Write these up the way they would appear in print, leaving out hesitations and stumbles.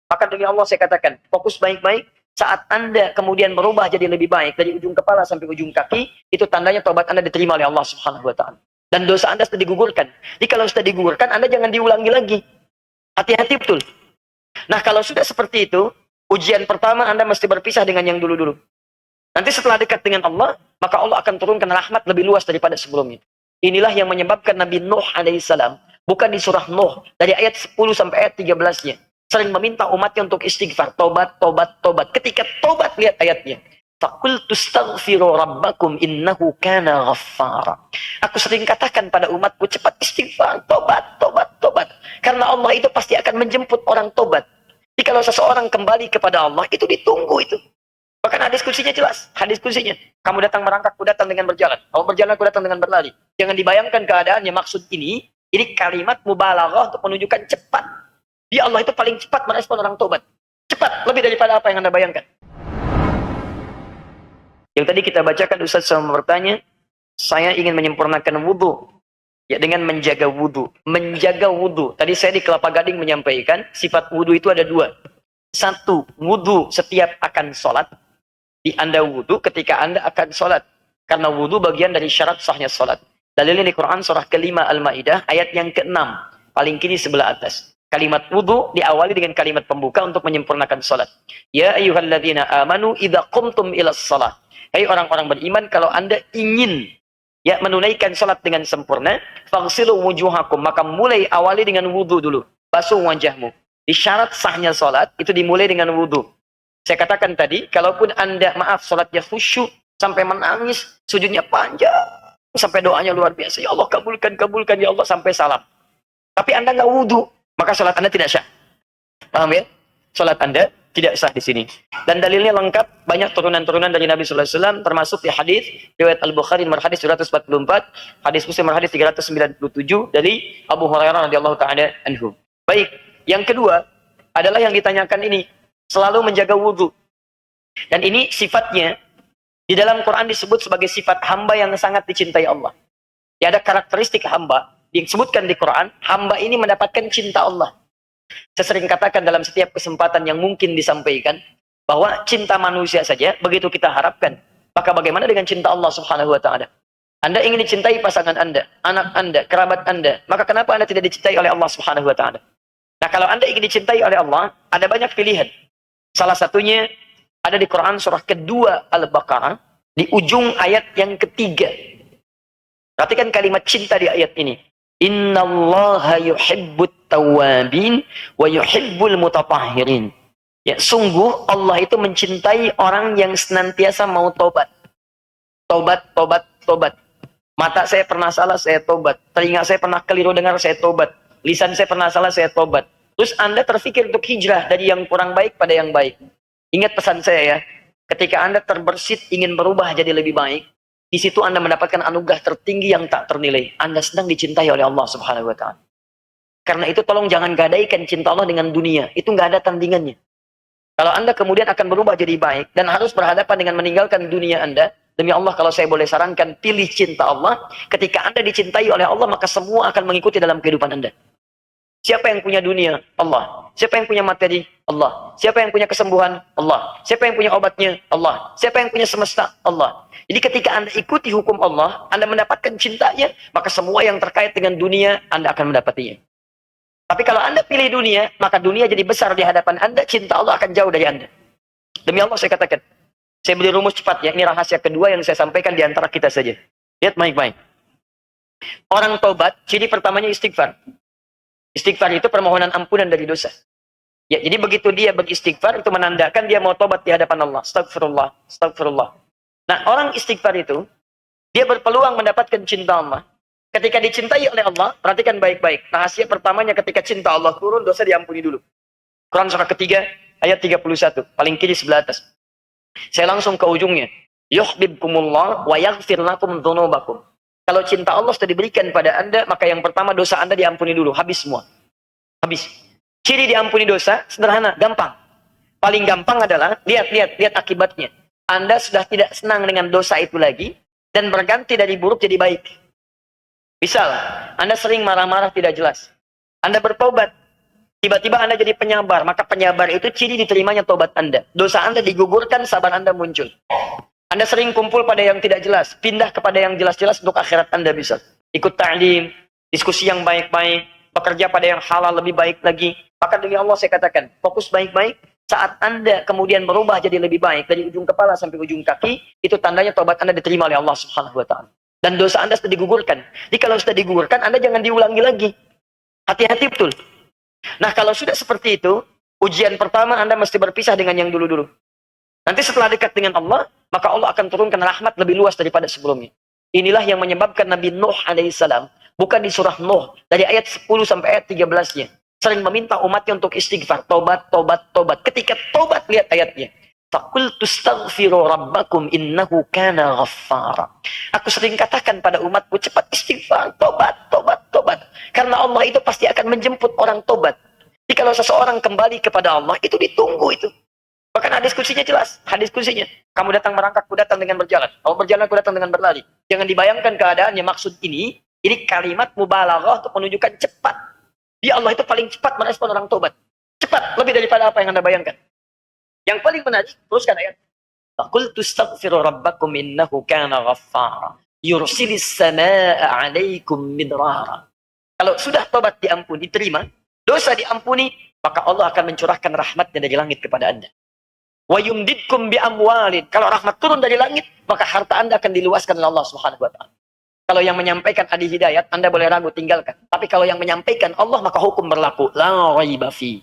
Maka demi Allah saya katakan, fokus baik-baik. Saat Anda kemudian berubah jadi lebih baik dari ujung kepala sampai ujung kaki, itu tandanya taubat Anda diterima oleh Allah Subhanahu wa taala. Dan dosa Anda sudah digugurkan. Jadi kalau sudah digugurkan, Anda jangan diulangi lagi. Hati-hati betul. Nah, kalau sudah seperti itu, ujian pertama Anda mesti berpisah dengan yang dulu-dulu. Nanti setelah dekat dengan Allah, maka Allah akan turunkan rahmat lebih luas daripada sebelumnya. Inilah yang menyebabkan Nabi Nuh alaihissalam, bukan di surah Nuh, dari ayat 10 sampai ayat 13-nya, sering meminta umatnya untuk istighfar, tobat, tobat, tobat. Ketika tobat, lihat ayatnya. Faqultu astaghfiru rabbakum innahu kana ghaffara. Aku sering katakan pada umatku, cepat istighfar, tobat, tobat, tobat. Karena Allah itu pasti akan menjemput orang tobat. Jadi kalau seseorang kembali kepada Allah, itu ditunggu itu. Bahkan hadis kursinya jelas. Hadis kursinya. Kamu datang merangkak, aku datang dengan berjalan. Kamu berjalan, aku datang dengan berlari. Jangan dibayangkan keadaannya. Maksud ini kalimat mubalaghah untuk menunjukkan cepat. Dia Allah itu paling cepat merespon orang tobat. Cepat, lebih daripada apa yang Anda bayangkan. Yang tadi kita bacakan, Ustaz sama bertanya, saya ingin menyempurnakan wudhu. Ya, dengan menjaga wudhu. Menjaga wudhu. Tadi saya di Kelapa Gading menyampaikan, sifat wudhu itu ada dua. Satu, wudhu setiap akan sholat. Di Anda wudhu ketika Anda akan sholat. Karena wudhu bagian dari syarat sahnya sholat. Dalilnya di Quran surah kelima Al-Ma'idah, ayat yang ke-6. Paling kiri sebelah atas. Kalimat wudhu diawali dengan kalimat pembuka untuk menyempurnakan sholat. Ya ayyuhalladzina amanu idza qumtum ilas sholat. Hai orang-orang beriman, kalau Anda ingin ya menunaikan sholat dengan sempurna, faghsilu wujuhakum, maka mulai awali dengan wudhu dulu. Basuh wajahmu. Di syarat sahnya sholat, itu dimulai dengan wudhu. Saya katakan tadi, kalaupun Anda, maaf, sholatnya khusyuk, sampai menangis, sujudnya panjang, sampai doanya luar biasa. Ya Allah, kabulkan, kabulkan, ya Allah, sampai salam. Tapi Anda nggak wudhu, maka sholat Anda tidak sah. Paham ya? Sholat Anda tidak sah di sini. Dan dalilnya lengkap, banyak turunan-turunan dari Nabi sallallahu alaihi wasallam, termasuk di hadis riwayat Al-Bukhari nomor hadis 244, hadis Muslim nomor hadis 397 dari Abu Hurairah radhiyallahu taala anhu. Baik, yang kedua adalah yang ditanyakan ini, selalu menjaga wudhu. Dan ini sifatnya di dalam Quran disebut sebagai sifat hamba yang sangat dicintai Allah. Ya, ada karakteristik hamba disebutkan di Quran, hamba ini mendapatkan cinta Allah. Saya sering katakan dalam setiap kesempatan yang mungkin disampaikan, bahwa cinta manusia saja begitu kita harapkan, maka bagaimana dengan cinta Allah Subhanahu wa taala? Anda ingin dicintai pasangan Anda, anak Anda, kerabat Anda, maka kenapa Anda tidak dicintai oleh Allah Subhanahu wa taala? Nah, kalau Anda ingin dicintai oleh Allah, ada banyak pilihan. Salah satunya ada di Quran surah kedua Al-Baqarah, di ujung ayat yang ketiga. Perhatikan kalimat cinta di ayat ini. Innallaha yuhibbut tawwabin wa yuhibbul mutatahhirin. Ya, sungguh Allah itu mencintai orang yang senantiasa mau tobat. Tobat, tobat, tobat. Mata saya pernah salah, saya tobat. Telinga saya pernah keliru dengar, saya tobat. Lisan saya pernah salah, saya tobat. Terus Anda terfikir untuk hijrah dari yang kurang baik pada yang baik. Ingat pesan saya ya. Ketika Anda terbersit ingin berubah jadi lebih baik, di situ Anda mendapatkan anugerah tertinggi yang tak ternilai. Anda sedang dicintai oleh Allah Subhanahu wa taala. Karena itu tolong jangan gadaikan cinta Allah dengan dunia. Itu nggak ada tandingannya. Kalau Anda kemudian akan berubah jadi baik dan harus berhadapan dengan meninggalkan dunia Anda, demi Allah kalau saya boleh sarankan, pilih cinta Allah. Ketika Anda dicintai oleh Allah, maka semua akan mengikuti dalam kehidupan Anda. Siapa yang punya dunia? Allah. Siapa yang punya materi? Allah. Siapa yang punya kesembuhan? Allah. Siapa yang punya obatnya? Allah. Siapa yang punya semesta? Allah. Jadi ketika Anda ikuti hukum Allah, Anda mendapatkan cintanya, maka semua yang terkait dengan dunia, Anda akan mendapatinya. Tapi kalau Anda pilih dunia, maka dunia jadi besar di hadapan Anda, cinta Allah akan jauh dari Anda. Demi Allah saya katakan. Saya beri rumus cepat ya, ini rahasia kedua yang saya sampaikan di antara kita saja. Lihat baik-baik. Orang tobat, ciri pertamanya istighfar. Istighfar itu permohonan ampunan dari dosa. Ya, jadi begitu dia beristighfar, itu menandakan dia mau tobat di hadapan Allah. Astagfirullah, astagfirullah. Nah, orang istighfar itu, dia berpeluang mendapatkan cinta Allah. Ketika dicintai oleh Allah, perhatikan baik-baik. Rahasia pertamanya ketika cinta Allah turun, dosa diampuni dulu. Quran surah ketiga, ayat 31. Paling kiri sebelah atas. Saya langsung ke ujungnya. Yuhibbukumullah wa yaghfir lakum dzunubakum. Kalau cinta Allah sudah diberikan pada Anda, maka yang pertama dosa Anda diampuni dulu. Habis semua. Habis. Ciri diampuni dosa, sederhana, gampang. Paling gampang adalah, lihat akibatnya. Anda sudah tidak senang dengan dosa itu lagi, dan berganti dari buruk jadi baik. Misal, Anda sering marah-marah tidak jelas. Anda bertobat. Tiba-tiba Anda jadi penyabar, maka penyabar itu ciri diterimanya tobat Anda. Dosa Anda digugurkan, sabar Anda muncul. Anda sering kumpul pada yang tidak jelas, pindah kepada yang jelas-jelas untuk akhirat Anda bisa. Ikut ta'lim, diskusi yang baik-baik, bekerja pada yang halal lebih baik lagi. Maka demi Allah saya katakan, fokus baik-baik. Saat Anda kemudian berubah jadi lebih baik, dari ujung kepala sampai ujung kaki, itu tandanya tobat Anda diterima oleh Allah Subhanahu wa Ta'ala. Dan dosa Anda sudah digugurkan. Jadi kalau sudah digugurkan, Anda jangan diulangi lagi. Hati-hati betul. Nah, kalau sudah seperti itu, ujian pertama Anda mesti berpisah dengan yang dulu-dulu. Nanti setelah dekat dengan Allah, maka Allah akan turunkan rahmat lebih luas daripada sebelumnya. Inilah yang menyebabkan Nabi Nuh alaihissalam, bukan di surah Nuh, dari ayat 10 sampai ayat 13-nya, sering meminta umatnya untuk istighfar, tobat, tobat, tobat. Ketika tobat, lihat ayatnya. Faqultu astaghfiru rabbakum innahu kana ghaffara. Aku sering katakan pada umatku, cepat istighfar, tobat, tobat, tobat. Karena Allah itu pasti akan menjemput orang tobat. Jadi kalau seseorang kembali kepada Allah, itu ditunggu itu. Bahkan hadis kutsinya jelas. Hadis kutsinya. Kamu datang merangkak, aku datang dengan berjalan. Kamu berjalan, aku datang dengan berlari. Jangan dibayangkan keadaannya. Maksud ini kalimat mubalaghah untuk menunjukkan cepat. Dia Allah itu paling cepat merespon orang tobat. Cepat, lebih daripada apa yang Anda bayangkan. Yang paling menarik, teruskan ayat. Faqultu astaghfiru rabbakum innahu kana ghaffara. Yursilis samaa'a 'alaikum midrara. Kalau sudah tobat diampuni, diterima, dosa diampuni, maka Allah akan mencurahkan rahmatnya dari langit kepada Anda. Wa yumdidkum bi amwalin. Kalau rahmat turun dari langit, maka harta Anda akan diluaskan oleh Allah Subhanahu wa Ta'ala. Kalau yang menyampaikan adi hidayat, Anda boleh ragu, tinggalkan. Tapi kalau yang menyampaikan Allah, maka hukum berlaku. La raiba fi.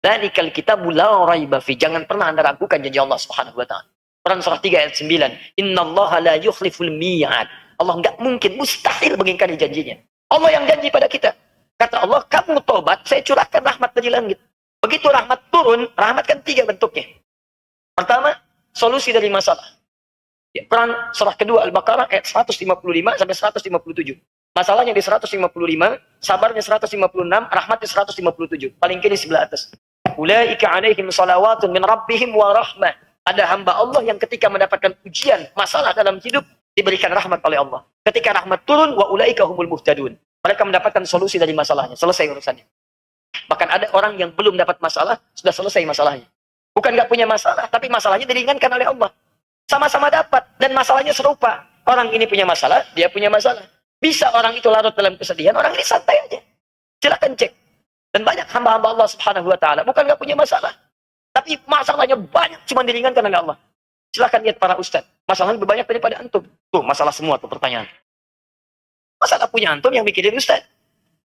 Dzalikal kitabu la raiba fi. Jangan pernah Anda ragukan janji Allah Subhanahu wa Ta'ala. Quran surah 3 ayat 9. Innallaha la yukhliful mi'ad. Allah enggak mungkin, mustahil mengingkari janjinya. Allah yang janji pada kita. Kata Allah, kamu tobat, saya curahkan rahmat dari langit. Begitu rahmat turun, rahmat kan 3 bentuknya. Pertama, solusi dari masalah. Ya, Quran surah kedua Al-Baqarah ayat 155 sampai 157. Masalahnya di 155, sabarnya 156, rahmatnya 157. Paling kiri sebelah atas. Ulaika alaihim salawatun min rabbihim wa rahmah. Ada hamba Allah yang ketika mendapatkan ujian, masalah dalam hidup, diberikan rahmat oleh Allah. Ketika rahmat turun, wa ulaika humul muhtadun. Mereka mendapatkan solusi dari masalahnya, selesai urusannya. Bahkan ada orang yang belum dapat masalah, sudah selesai masalahnya. Bukan nggak punya masalah, tapi masalahnya diringankan oleh Allah. Sama-sama dapat, dan masalahnya serupa. Orang ini punya masalah, dia punya masalah. Bisa orang itu larut dalam kesedihan, orang ini santai aja. Silakan cek. Dan banyak hamba-hamba Allah Subhanahu wa Ta'ala, bukan nggak punya masalah. Tapi masalahnya banyak, cuma diringankan oleh Allah. Silakan lihat para ustadz. Masalahnya lebih banyak daripada antum. Tuh, masalah semua tuh pertanyaan. Masalah punya antum yang mikirin ustadz.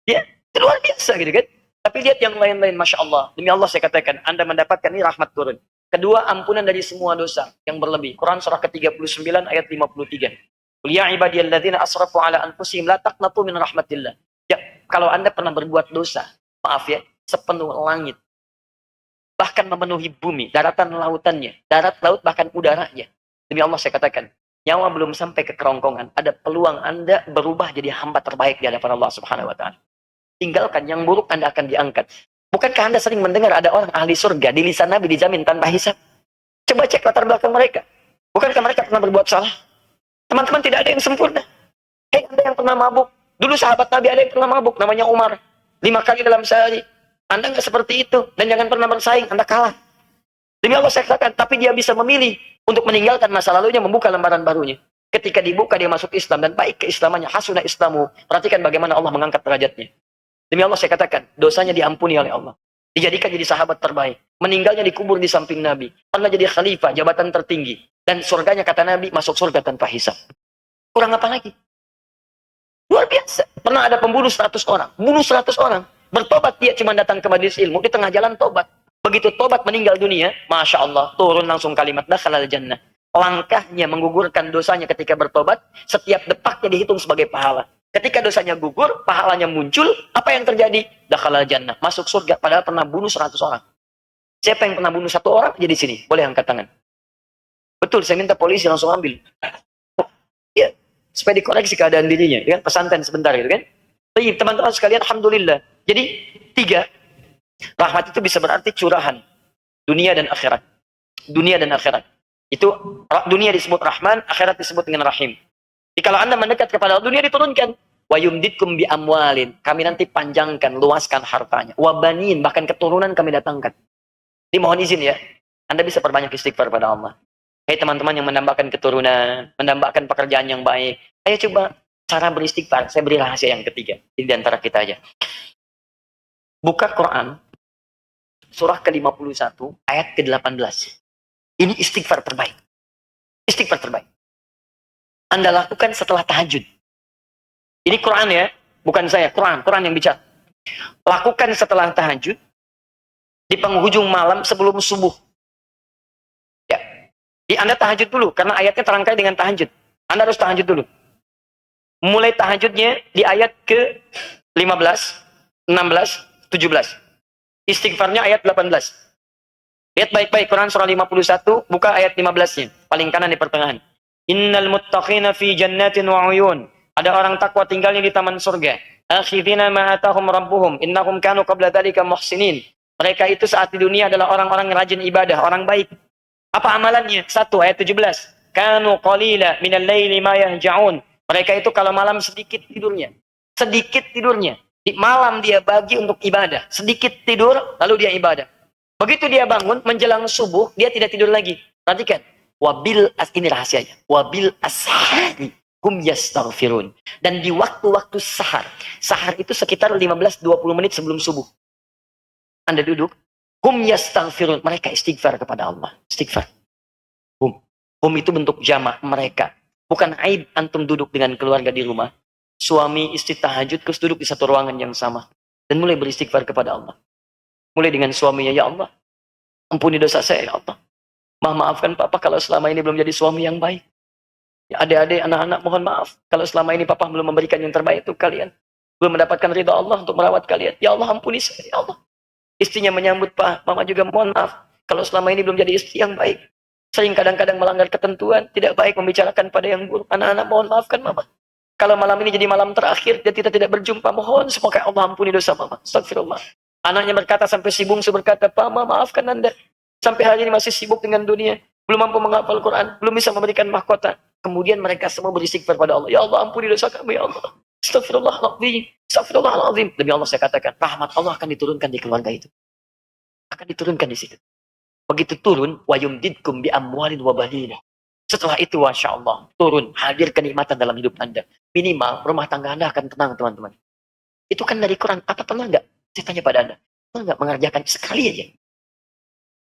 Ya, itu luar biasa gitu kan. Tapi lihat yang lain-lain, Masya Allah. Demi Allah saya katakan, Anda mendapatkan ini rahmat turun. Kedua, ampunan dari semua dosa yang berlebih. Quran surah ke-39 ayat 53. Qul ya ibadiyalladzina asrafu ala anfusihim la taqnatu min rahmatillah. Ya, kalau Anda pernah berbuat dosa, maaf ya, sepenuh langit. Bahkan memenuhi bumi, daratan lautannya, darat laut bahkan udaranya. Demi Allah saya katakan, nyawa belum sampai ke kerongkongan, ada peluang Anda berubah jadi hamba terbaik di hadapan Allah Subhanahu wa Ta'ala. Tinggalkan yang buruk, Anda akan diangkat. Bukankah Anda sering mendengar ada orang ahli surga di lisan Nabi dijamin tanpa hisab? Coba cek latar belakang mereka. Bukankah mereka pernah berbuat salah? Teman-teman, tidak ada yang sempurna. Hei, Anda yang pernah mabuk. Dulu sahabat Nabi ada yang pernah mabuk, namanya Umar. 5 kali dalam sehari. Anda nggak seperti itu. Dan jangan pernah bersaing, Anda kalah. Demi Allah saya katakan, tapi dia bisa memilih untuk meninggalkan masa lalunya, membuka lembaran barunya. Ketika dibuka, dia masuk Islam dan baik keislamannya. Hasuna Islamu. Perhatikan bagaimana Allah mengangkat derajatnya. Demi Allah saya katakan, dosanya diampuni oleh Allah. Dijadikan jadi sahabat terbaik. Meninggalnya dikubur di samping Nabi. Pernah jadi khalifah, jabatan tertinggi. Dan surganya kata Nabi, masuk surga tanpa hisab. Kurang apa lagi? Luar biasa. Pernah ada pembunuh 100 orang. Bunuh 100 orang. Bertobat dia cuma datang ke majelis ilmu. Di tengah jalan tobat. Begitu tobat meninggal dunia, Masya Allah, turun langsung kalimat dakhalal jannah. Langkahnya menggugurkan dosanya ketika bertobat, setiap detaknya dihitung sebagai pahala. Ketika dosanya gugur, pahalanya muncul, apa yang terjadi? Dakhalal jannah, masuk surga, padahal pernah bunuh 100 orang. Siapa yang pernah bunuh 1 orang? Jadi sini, boleh angkat tangan. Betul, saya minta polisi langsung ambil. Ya, supaya dikoreksi keadaan dirinya, ya kan? Pesantren sebentar gitu kan. Baik, teman-teman sekalian, alhamdulillah. Jadi 3, rahmat itu bisa berarti curahan dunia dan akhirat. Dunia dan akhirat. Itu dunia disebut Rahman, akhirat disebut dengan Rahim. Jadi kalau Anda mendekat kepada Allah, dunia diturunkan. Wa yumditkum bi amwalin. Kami nanti panjangkan, luaskan hartanya. Wa banin, bahkan keturunan kami datangkan. Ini mohon izin ya. Anda bisa perbanyak istighfar pada Allah. Hai teman-teman yang mendambakan keturunan, mendambakan pekerjaan yang baik. Ayo coba cara beristighfar. Saya beri rahasia yang ketiga. Ini di antara kita aja. Buka Quran. Surah ke-51, ayat ke-18. Ini istighfar terbaik. Istighfar terbaik. Anda lakukan setelah tahajud. Ini Quran ya, bukan saya. Quran yang bicara. Lakukan setelah tahajud, di penghujung malam sebelum subuh. Ya. Anda tahajud dulu, karena ayatnya terangkai dengan tahajud. Anda harus tahajud dulu. Mulai tahajudnya di ayat ke-15, 16, 17. Istighfarnya ayat 18. Lihat baik-baik Quran surah 51, buka ayat 15-nya. Paling kanan di pertengahan. Innal muttaqina fi jannatin wa uyun. Ada orang takwa tinggalnya di taman surga. Akhidina ma atahum rabbuhum innahum kanu qabla dzalika muhsinin. Mereka itu saat di dunia adalah orang-orang yang rajin ibadah, orang baik. Apa amalannya? 1 ayat 17. Kanu qalila minal laili ma yahja'un. Mereka itu kalau malam sedikit tidurnya. Sedikit tidurnya. Di malam dia bagi untuk ibadah. Sedikit tidur, lalu dia ibadah. Begitu dia bangun, menjelang subuh, dia tidak tidur lagi. Perhatikan. Ini rahasianya. Wabil ashari hum yastaghfirun. Dan di waktu-waktu sahar. Sahar itu sekitar 15-20 menit sebelum subuh. Anda duduk. Hum yastaghfirun. Mereka istighfar kepada Allah. Istighfar. Hum. Hum itu bentuk jamak mereka. Bukan aib antum duduk dengan keluarga di rumah. Suami istri tahajud terus duduk di satu ruangan yang sama. Dan mulai beristighfar kepada Allah. Mulai dengan suaminya. Ya Allah. Ampuni dosa saya ya Allah. Maafkan papa kalau selama ini belum jadi suami yang baik. Ya, adik-adik, anak-anak mohon maaf. Kalau selama ini papa belum memberikan yang terbaik untuk kalian. Belum mendapatkan ridha Allah untuk merawat kalian. Ya Allah ampuni saya ya Allah. Istrinya menyambut, Pak, mama juga mohon maaf. Kalau selama ini belum jadi istri yang baik. Sering kadang-kadang melanggar ketentuan. Tidak baik membicarakan pada yang buruk. Anak-anak mohon maafkan mama. Kalau malam ini jadi malam terakhir. Dan kita tidak berjumpa. Mohon semoga Allah ampuni dosa mama. Astagfirullah. Anaknya berkata sampai si bungsu berkata, Pak, maafkan anda. Sampai hari ini masih sibuk dengan dunia. Belum mampu menghafal Quran. Belum bisa memberikan mahkota. Kemudian mereka semua beristighfar pada Allah. Ya Allah ampuni dosa kami ya Allah. Astagfirullahaladzim. Astagfirullahaladzim. Demi Allah saya katakan. Rahmat Allah akan diturunkan di keluarga itu. Akan diturunkan di situ. Begitu turun. Wa yumdidkum bi amwalin wa banina. Setelah itu Masya Allah. Turun. Hadir kenikmatan dalam hidup anda. Minimal rumah tangga anda akan tenang teman-teman. Itu kan dari Quran. Apa pernah enggak? Saya tanya pada anda. Pernah enggak mengerjakan sekali aja?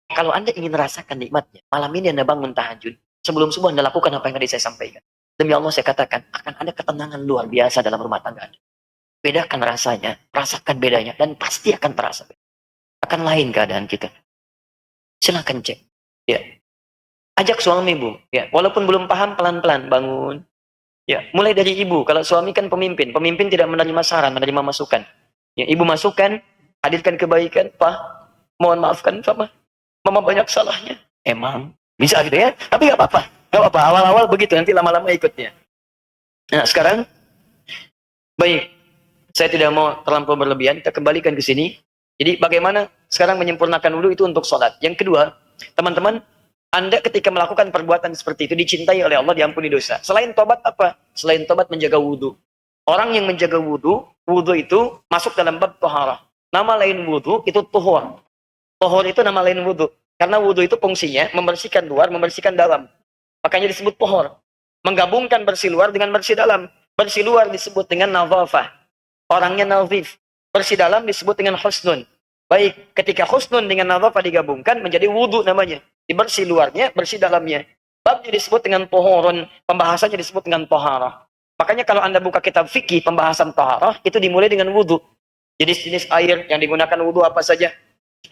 Kalau anda ingin merasakan nikmatnya, malam ini anda bangun tahajud, sebelum subuh anda lakukan apa yang tadi saya sampaikan. Demi Allah saya katakan, akan ada ketenangan luar biasa dalam rumah tangga anda. Bedakan rasanya, rasakan bedanya, dan pasti akan terasa. Akan lain keadaan kita. Silahkan cek. Ya. Ajak suami bu, ya. Walaupun belum paham, pelan-pelan bangun. Ya. Mulai dari ibu, kalau suami kan pemimpin. Pemimpin tidak menerima saran, menerima masukan. Ya. Ibu masukkan, hadirkan kebaikan, Pak, mohon maafkan Papa. Mama banyak salahnya. Emang. Bisa gitu ya. Tapi gak apa-apa. Gak apa-apa. Awal-awal begitu. Nanti lama-lama ikutnya. Nah sekarang. Baik. Saya tidak mau terlampau berlebihan. Kita kembalikan ke sini. Jadi bagaimana sekarang menyempurnakan wudhu itu untuk sholat. Yang kedua. Teman-teman. Anda ketika melakukan perbuatan seperti itu. Dicintai oleh Allah. Diampuni dosa. Selain tobat apa? Selain tobat menjaga wudhu. Orang yang menjaga wudhu. Wudhu itu masuk dalam bab toharah. Nama lain wudhu itu tuhur. Tuhur itu nama lain wudhu. Karena wudhu itu fungsinya membersihkan luar, membersihkan dalam. Makanya disebut tuhur. Menggabungkan bersih luar dengan bersih dalam. Bersih luar disebut dengan nadhafah. Orangnya nadhif. Bersih dalam disebut dengan husnun. Baik, ketika husnun dengan nadhafah digabungkan menjadi wudhu namanya. Bersih luarnya, bersih dalamnya. Babnya disebut dengan tuhurun. Pembahasannya disebut dengan toharah. Makanya kalau anda buka kitab fikih pembahasan toharah, itu dimulai dengan wudhu. Jenis-jenis air yang digunakan wudhu apa saja.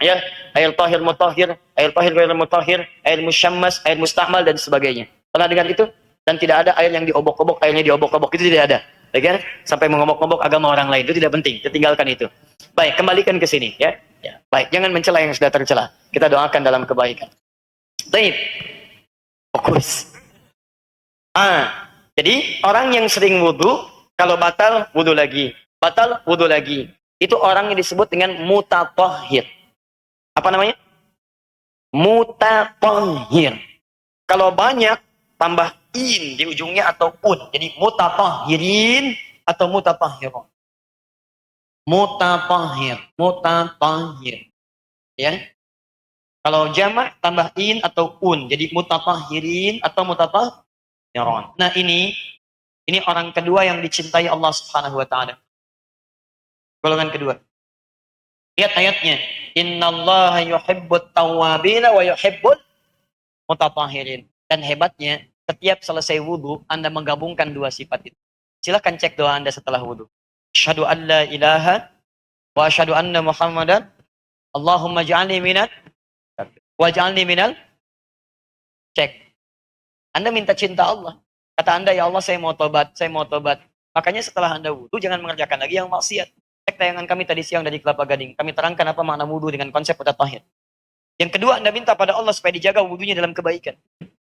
Ya, air tahir mutahhir, air tahir ghairu mutahhir, air musyammas, air mustahmal dan sebagainya. Pernah dengar itu? Dan tidak ada air yang diobok-obok, airnya diobok-obok itu tidak ada. Ya, sampai mengobok-obok agama orang lain itu tidak penting, kita tinggalkan itu. Baik, kembalikan ke sini ya. Ya, baik, jangan mencela yang sudah tercela. Kita doakan dalam kebaikan. Baik. Fokus. Jadi orang yang sering wudu kalau batal wudu lagi, batal wudu lagi. Itu orang yang disebut dengan mutatahhir. Apa namanya? Mutatahhir. Kalau banyak, tambah in di ujungnya atau un. Jadi mutatahhirin, atau mutatahhirun? Mutatahhir. Ya. Kalau jamak tambah in atau un, jadi mutatahhirin atau mutatahhirun. Nah, ini orang kedua yang dicintai Allah Subhanahu wa taala. Golongan kedua. Lihat ayatnya. Innallaha yuhibbut tawwabina wa yuhibbul mutatahhirin. Dan hebatnya, setiap selesai wudu, Anda menggabungkan dua sifat itu. Silahkan cek doa Anda setelah wudu. Asyhadu an la ilaha wa asyhadu anna Muhammadan Allahumma ja'alni minal waj'alni minal cek. Anda minta cinta Allah. Kata Anda, ya Allah saya mau tobat, saya mau tobat. Makanya setelah Anda wudu, jangan mengerjakan lagi yang maksiat. Cek tayangan kami tadi siang dari Kelapa Gading. Kami terangkan apa makna wudu dengan konsep mutatahhir. Yang kedua, Anda minta pada Allah supaya dijaga wudunya dalam kebaikan.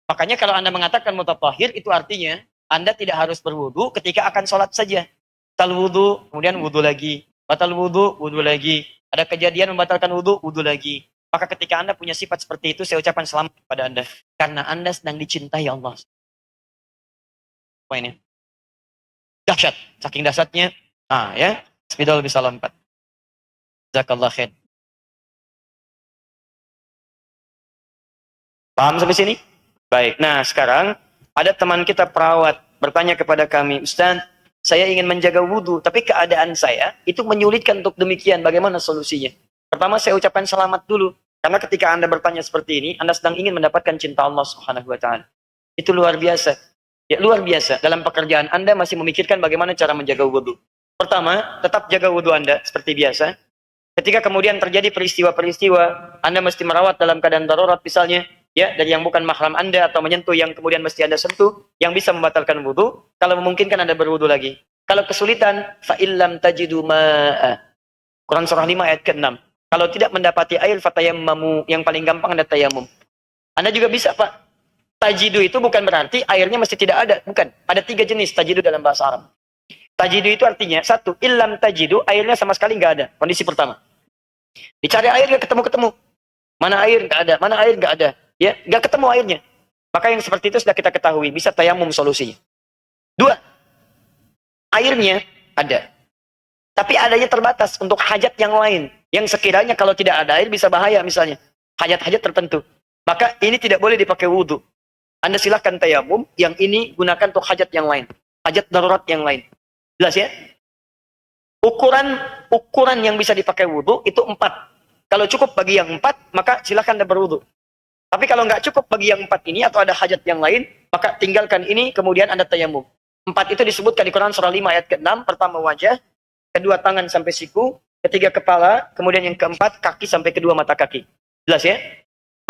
Makanya kalau Anda mengatakan mutatahhir, itu artinya Anda tidak harus berwudu ketika akan sholat saja. Batal wudu, kemudian wudu lagi. Batal wudu, wudu lagi. Ada kejadian membatalkan wudu, wudu lagi. Maka ketika Anda punya sifat seperti itu, saya ucapkan selamat kepada Anda. Karena Anda sedang dicintai Allah. Apa ini? Dahsyat. Saking dahsyatnya. Ya. Bismillah bisa lompat. Jazakallah khair. Paham sampai sini? Baik. Nah, sekarang ada teman kita perawat bertanya kepada kami, Ustaz, saya ingin menjaga wudhu, tapi keadaan saya itu menyulitkan untuk demikian. Bagaimana solusinya? Pertama, saya ucapkan selamat dulu. Karena ketika Anda bertanya seperti ini, Anda sedang ingin mendapatkan cinta Allah Subhanahu wa taala. Itu luar biasa. Ya, luar biasa. Dalam pekerjaan Anda masih memikirkan bagaimana cara menjaga wudhu. Pertama, tetap jaga wudhu Anda seperti biasa. Ketika kemudian terjadi peristiwa-peristiwa, Anda mesti merawat dalam keadaan darurat misalnya, ya, dari yang bukan mahram Anda atau menyentuh yang kemudian mesti Anda sentuh, yang bisa membatalkan wudhu. Kalau memungkinkan Anda berwudhu lagi. Kalau kesulitan, fa'illam tajidu ma'a. Quran surah 5 ayat ke-6. Kalau tidak mendapati air, fatayammamu. Yang paling gampang Anda tayamum. Anda juga bisa, Pak. Tajidu itu bukan berarti airnya mesti tidak ada. Bukan. Ada 3 jenis tajidu dalam bahasa Arab. Tajidu itu artinya, 1, illam tajidu, airnya sama sekali nggak ada. Kondisi pertama. Dicari air, nggak ketemu-ketemu. Mana air? Nggak ada. Mana air? Nggak ada. Ya, nggak ketemu airnya. Maka yang seperti itu sudah kita ketahui. Bisa tayamum solusinya. 2, airnya ada. Tapi adanya terbatas untuk hajat yang lain. Yang sekiranya kalau tidak ada air bisa bahaya misalnya. Hajat-hajat tertentu. Maka ini tidak boleh dipakai wudhu. Anda silahkan tayamum. Yang ini gunakan untuk hajat yang lain. Hajat darurat yang lain. Jelas ya? Ukuran yang bisa dipakai wudhu itu 4. Kalau cukup bagi yang 4, maka silahkan Anda berwudhu. Tapi kalau nggak cukup bagi yang 4 ini atau ada hajat yang lain, maka tinggalkan ini, kemudian Anda tayamum. 4 itu disebutkan di Quran surah 5 ayat ke-6. Pertama wajah, kedua tangan sampai siku, ketiga kepala, kemudian yang keempat kaki sampai kedua mata kaki. Jelas ya?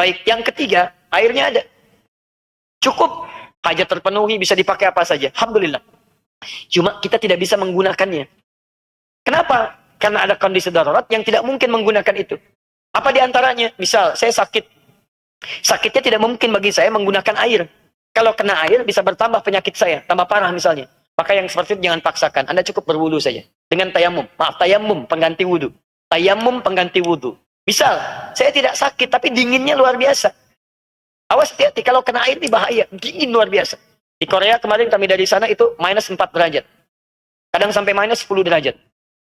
Baik, yang ketiga, airnya ada. Cukup, hajat terpenuhi, bisa dipakai apa saja. Alhamdulillah. Cuma kita tidak bisa menggunakannya. Kenapa? Karena ada kondisi darurat yang tidak mungkin menggunakan itu. Apa diantaranya? Misal, saya sakit. Sakitnya tidak mungkin bagi saya menggunakan air. Kalau kena air, bisa bertambah penyakit saya. Tambah parah misalnya. Maka yang seperti itu jangan paksakan. Anda cukup berwudu saja. Dengan tayamum. Maaf, tayamum pengganti wudu. Tayamum pengganti wudu. Misal, saya tidak sakit, tapi dinginnya luar biasa. Awas hati-hati, kalau kena air ini bahaya. Dingin luar biasa. Di Korea kemarin kami dari sana itu minus 4 derajat. Kadang sampai minus 10 derajat.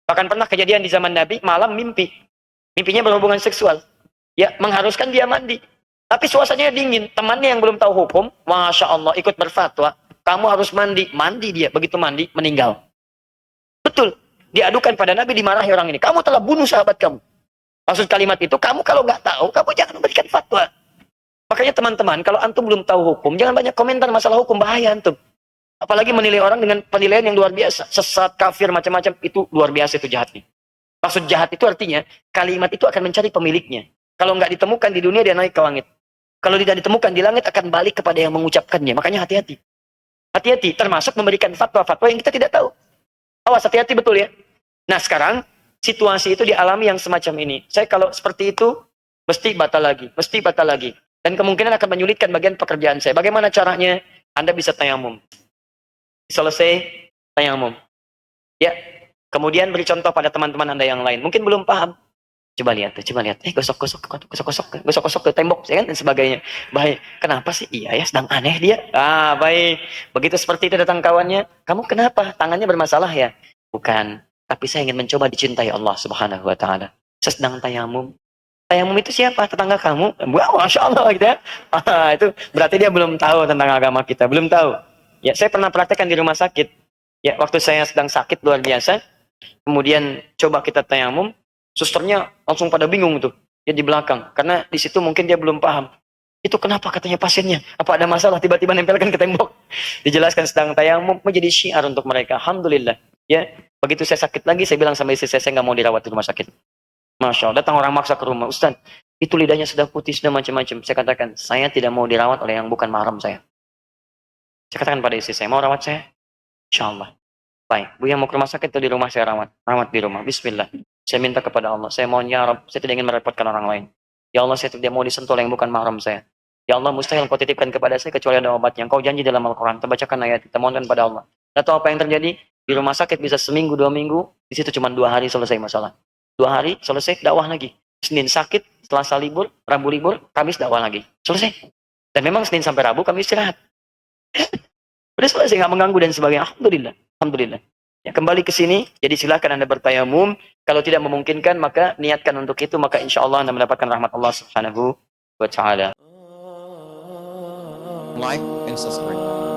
Bahkan pernah kejadian di zaman Nabi, malam mimpi. Mimpinya berhubungan seksual. Ya, mengharuskan dia mandi. Tapi suasananya dingin. Temannya yang belum tahu hukum, Masya Allah, ikut berfatwa. Kamu harus mandi. Mandi dia. Begitu mandi, meninggal. Betul. Diadukan pada Nabi, dimarahi orang ini. Kamu telah bunuh sahabat kamu. Maksud kalimat itu, kamu kalau nggak tahu, kamu jangan memberikan fatwa. Makanya teman-teman, kalau antum belum tahu hukum, jangan banyak komentar masalah hukum. Bahaya antum. Apalagi menilai orang dengan penilaian yang luar biasa. Sesat, kafir, macam-macam. Itu luar biasa, itu jahatnya. Maksud jahat itu artinya, kalimat itu akan mencari pemiliknya. Kalau nggak ditemukan di dunia, dia naik ke langit. Kalau tidak ditemukan di langit, akan balik kepada yang mengucapkannya. Makanya hati-hati. Hati-hati, termasuk memberikan fatwa-fatwa yang kita tidak tahu. Awas, hati-hati betul ya. Nah sekarang, situasi itu dialami yang semacam ini. Saya kalau seperti itu, mesti batal lagi. Mesti batal lagi. Dan kemungkinan akan menyulitkan bagian pekerjaan saya. Bagaimana caranya? Anda bisa tayamum. Selesai tayamum. Ya. Kemudian beri contoh pada teman-teman Anda yang lain. Mungkin belum paham. Coba lihat tuh, coba lihat. Gosok-gosok ke tembok, ya kan, dan sebagainya. Baik, kenapa sih? Iya ya, sedang aneh dia. Ah, baik. Begitu seperti itu datang kawannya, kamu kenapa? Tangannya bermasalah ya? Bukan. Tapi saya ingin mencoba dicintai Allah Subhanahu wa taala. Saya sedang tayamum. Tayamum itu siapa? Tetangga kamu? Wah, Masya Allah gitu ya. Ah, itu berarti dia belum tahu tentang agama kita, belum tahu. Ya, saya pernah praktekkan di rumah sakit. Ya, waktu saya sedang sakit luar biasa, kemudian coba kita tayamum, susternya langsung pada bingung tuh, dia di belakang, karena di situ mungkin dia belum paham. Itu kenapa katanya pasiennya? Apa ada masalah? Tiba-tiba nempelkan ke tembok. Dijelaskan sedang tayamum, menjadi syiar untuk mereka. Alhamdulillah. Ya, begitu saya sakit lagi, saya bilang sama istri saya nggak mau dirawat di rumah sakit. Masya Allah, datang orang maksa ke rumah. Ustaz, itu lidahnya sudah putih, sudah macam-macam. Saya katakan, saya tidak mau dirawat oleh yang bukan mahram saya. Saya katakan pada istri saya, mau rawat saya? Insya Allah. Baik, Bu yang mau ke rumah sakit atau di rumah saya rawat? Rawat di rumah. Bismillah. Saya minta kepada Allah. Saya mohon ya Rabb, saya tidak ingin merepotkan orang lain. Ya Allah, saya tidak mau disentuh oleh yang bukan mahram saya. Ya Allah, mustahil kau titipkan kepada saya kecuali ada obatnya. Kau janji dalam Al-Quran. Kita bacakan ayat, kita mohonkan pada Allah. Tidak tahu apa yang terjadi. Di rumah sakit bisa seminggu, 2 minggu. Di situ cuma 2 hari selesai masalah. 2 hari selesai, dakwah lagi. Senin sakit, Selasa libur, Rabu libur, Kamis dakwah lagi. Selesai. Dan memang Senin sampai Rabu kami istirahat. Udah selesai, nggak mengganggu dan sebagainya. Alhamdulillah. Alhamdulillah. Ya, kembali ke sini, jadi silakan Anda bertayamum. Kalau tidak memungkinkan, maka niatkan untuk itu, maka insya Allah Anda mendapatkan rahmat Allah Subhanahu wa Ta'ala. Like and subscribe.